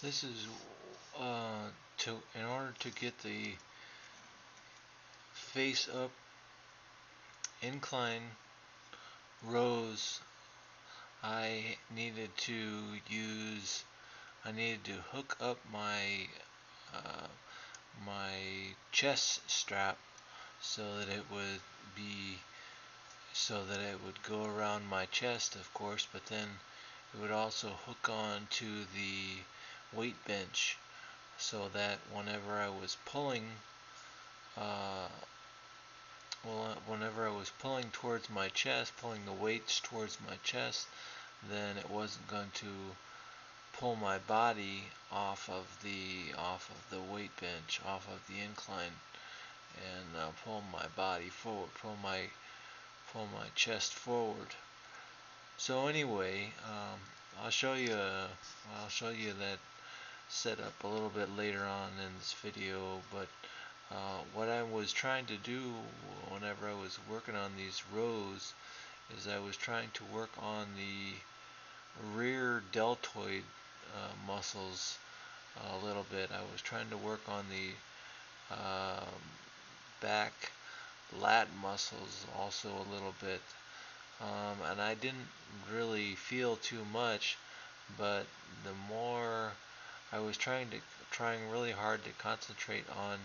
This is in order to get the face up incline rows. I needed to hook up uh, my chest strap so that it would be so that it would go around my chest, of course, but then it would also hook on to the weight bench so that uh, whenever I was pulling towards my chest, pulling the weights towards my chest, then it wasn't going to pull my body off of the weight bench, off of the incline, and pull my body forward, pull my chest forward. So anyway, I'll show you that setup a little bit later on in this video. But what I was trying to do whenever I was working on these rows is I was trying to work on the rear deltoid muscles a little bit. I was trying to work on the back lat muscles also a little bit, and I didn't really feel too much, but the more I was trying really hard to concentrate on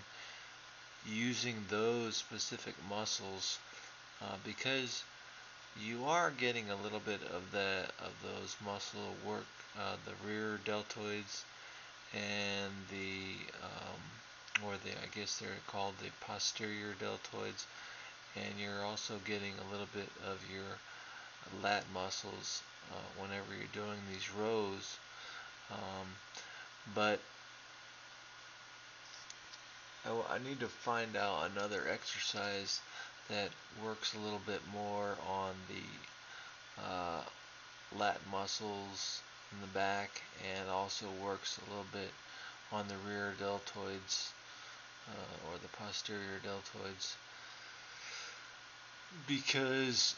using those specific muscles, because you are getting a little bit of those muscle work, the rear deltoids and I guess they're called the posterior deltoids, and you're also getting a little bit of your lat muscles whenever you're doing these rows. Um, but I need to find out another exercise that works a little bit more on the lat muscles in the back, and also works a little bit on the rear deltoids or the posterior deltoids, because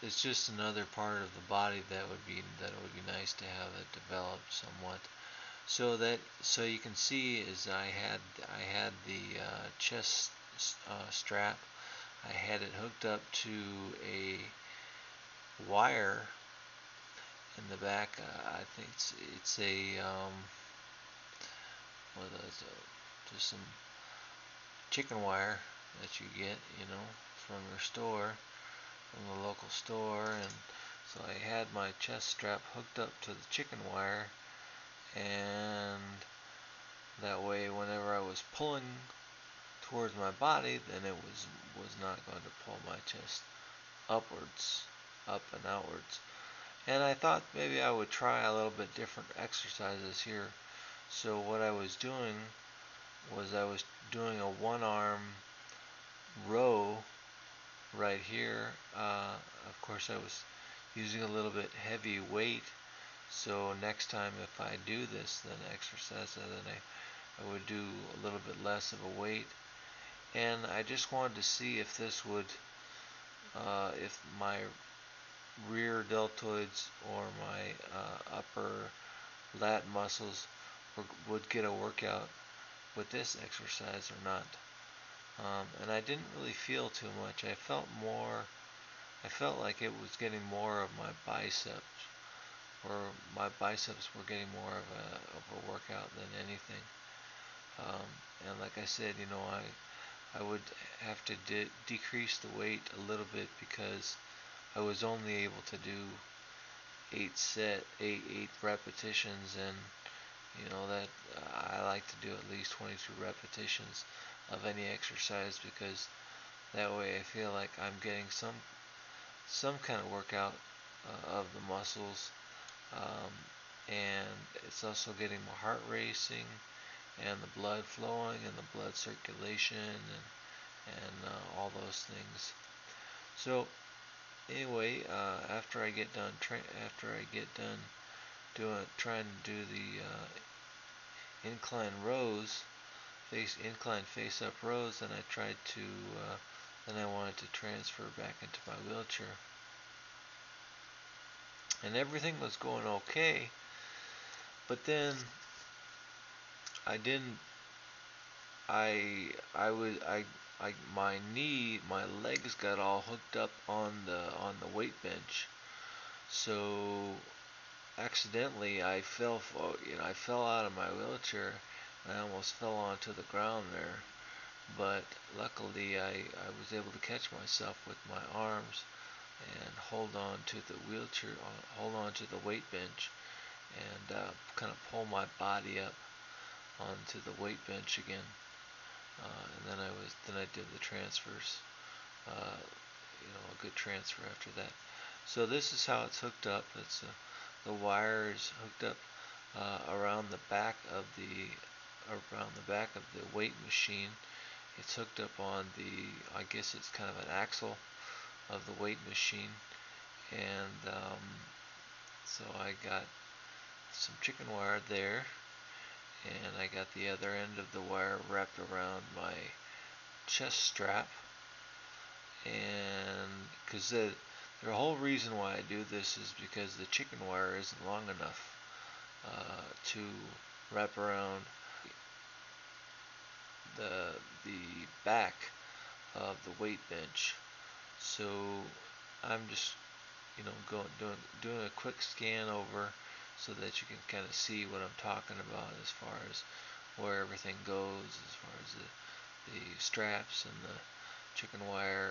it's just another part of the body that would be nice to have it developed somewhat. So you can see is I had the chest strap. I had it hooked up to a wire in the back. I think it's a what is it? Just some chicken wire that you get, from your store, from the local store. And so I had my chest strap hooked up to the chicken wire, and that way whenever I was pulling towards my body, then it was not going to pull my chest upwards, up and outwards. And I thought maybe I would try a little bit different exercises here. So what I was doing was I was doing a one arm row right here. Of course I was using a little bit heavy weight, so next time if I do this exercise, then I would do a little bit less of a weight. And I just wanted to see if this would if my rear deltoids or my upper lat muscles would get a workout with this exercise or not. And I didn't really feel too much. I felt like it was getting more of my biceps, or my biceps were getting more of a workout than anything. And like I said, I would have to decrease the weight a little bit because I was only able to do eight repetitions, and that I like to do at least 22 repetitions of any exercise, because that way I feel like I'm getting some kind of workout of the muscles, um, and it's also getting my heart racing and the blood flowing and the blood circulation and all those things. So anyway, after I get done trying to do the incline face up rows, and then I wanted to transfer back into my wheelchair, and everything was going okay But then I didn't. My legs got all hooked up on the weight bench. So accidentally, I fell out of my wheelchair, and I almost fell onto the ground there. But luckily, I was able to catch myself with my arms and hold on to the wheelchair, hold on to the weight bench, and kind of pull my body up onto the weight bench again. And then I did the transfers. Uh, a good transfer after that. So this is how it's hooked up. The wire is hooked up around the back of the weight machine. It's hooked up on I guess it's kind of an axle of the weight machine, and so I got some chicken wire there, and I got the other end of the wire wrapped around my chest strap, and because the whole reason why I do this is because the chicken wire isn't long enough to wrap around the back of the weight bench. So I'm just doing a quick scan over so that you can kind of see what I'm talking about as far as where everything goes, as far as the straps and the chicken wire.